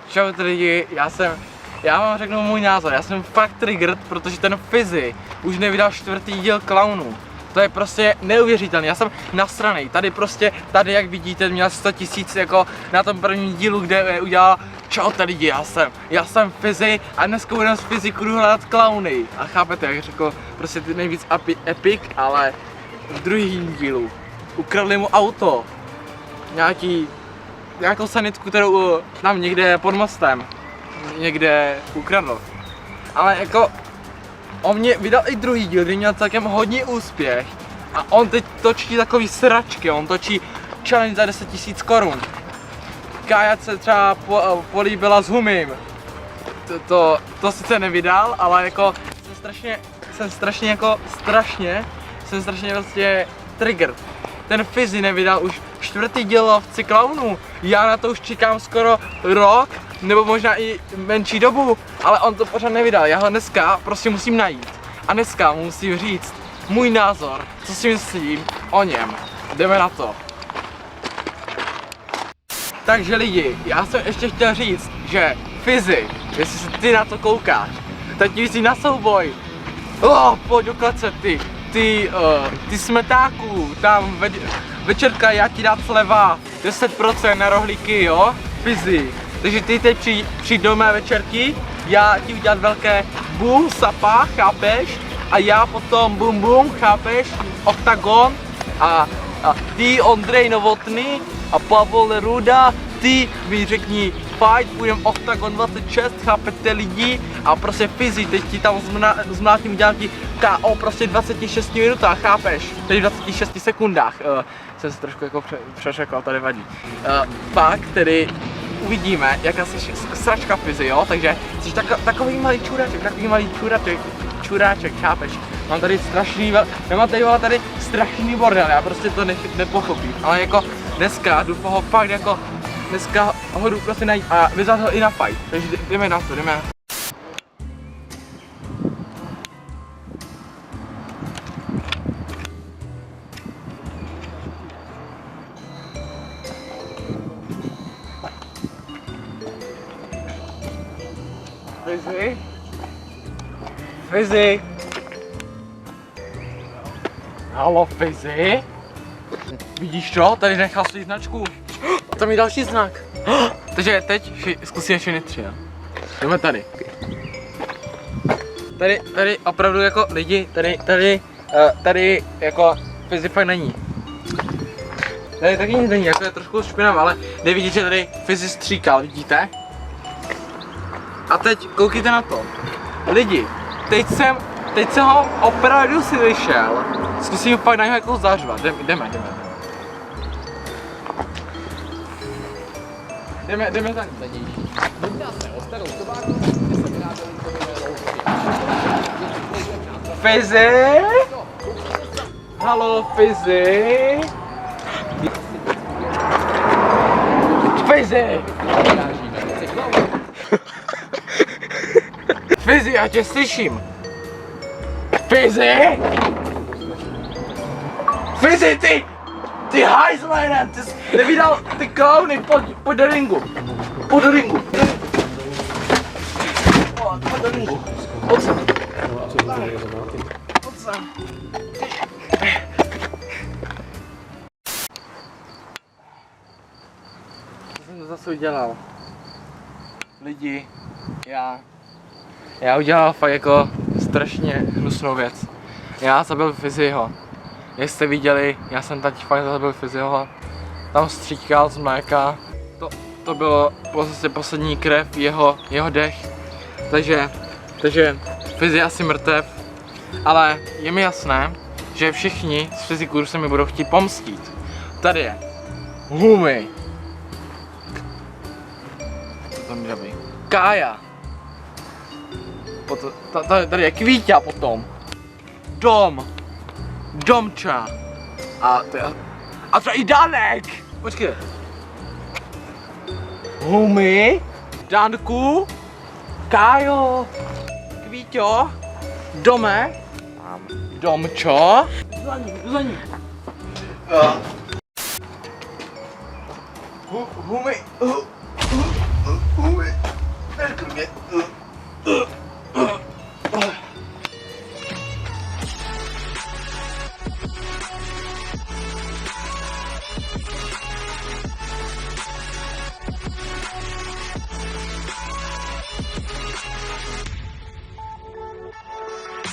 Čau lidi, já vám řeknu můj názor, já jsem fakt triggered, protože ten Fizzy už nevydal 4. díl Klaunů. To je prostě neuvěřitelné, já jsem nasranej, tady jak vidíte měl 100 000 jako na tom prvním dílu, kde udělal čau lidi, já jsem Fizzy a dneska budeme z Fizzy Crew hledat Klauny. A chápete, jak řekl, prostě ty nejvíc epic, ale v druhém dílu ukradli mu auto, nějakou sanitku, kterou tam někde pod mostem někde ukradl. Ale jako on mě vydal i druhý díl, kdy měl celkem hodně úspěch a on teď točí takový sračky, on točí challenge za 10 000 korun. Kája se třeba políbila s Humim. To sice nevydal, ale jako jsem strašně prostě triggered. Ten Fizzy nevydal už 4. díl Lovci Klaunů. Já na to už čekám skoro rok, nebo možná i menší dobu, ale on to pořád nevydal. Já ho dneska prostě musím najít. A dneska mu musím říct můj názor, co si myslím o něm. Jdeme na to. Takže lidi, já jsem ještě chtěl říct, že Fizzy, jestli se ty na to koukáš, tak ti vyzví na souboj. Pojď do klece ty smetáků, tam večerka já ti dát sleva 10% na rohlíky, jo, Fizzy. Takže ty teď přijď do mé večerky, já ti udělat velké boom, sapa, chápeš? A já potom boom boom, chápeš? Oktagon a ty Ondrej Novotný a Pavel Neruda, ty mi řekni fight, budem Oktagon 26, chápete lidi? A prostě Fizzy, teď ti tam zmlátím, udělám ti KO prostě v 26 minutách, chápeš? Tedy v 26 sekundách. Jsem se trošku jako přeřekl, to nevadí. Pak tedy uvidíme, jaká jsi sračka Fizzy, jo? Takže jsi takový malý čuráček, chápeš? Mám tady tady strašný bordel, já prostě to nepochopím. Ale jako dneska jdu ho fakt jako, dneska ho jdu prostě najít a vyzvat ho i na fight. Takže jdeme na to, jdeme. Fizzy? Fizzy? Halo Fizzy? Vidíš to? Tady nechal svou značku. Tam je další znak. Takže teď zkusíme všechny 3. Jdeme tady. Tady opravdu jako lidi, tady jako Fizzy fakt není. Tady taky nic není, jako je trošku špinavé, ale jde vidět, že tady Fizzy stříkal, vidíte? A teď koukejte na to. Lidi, teď jsem ho opravdu si vyšel. Zkusím fakt na něho jako zařvat. Jdeme za ní. Fizzy? Halo Fizzy? Fizzy! Fizzy, já tě slyším! Fizzy! Fizzy, ty hajzlene, ty jsi nevydal ty klauny, pojď do ringu! Pojď do ringu! Pojď do ringu! Pojď sem! Pojď sem! Co jsem to zase udělal? Lidi, já udělal fakt jako strašně hnusnou věc. Já zabil Fizzyho. Jak jste viděli, já jsem teď fakt zabil Fizzyho. Tam stříkal z mléka. To bylo zase poslední krev, jeho dech. Takže Fizzy je asi mrtev. Ale je mi jasné, že všichni z Fizzy Crew se mi budou chtít pomstít. Tady je Humi. Co tam dělají? Kája. Tady je Kvíťa potom. Domča. A třeba i Danek. Počkej. Humi. Danku. Kájo. Kvíťo. Dome. Domčo. Jdu za ní. Humi.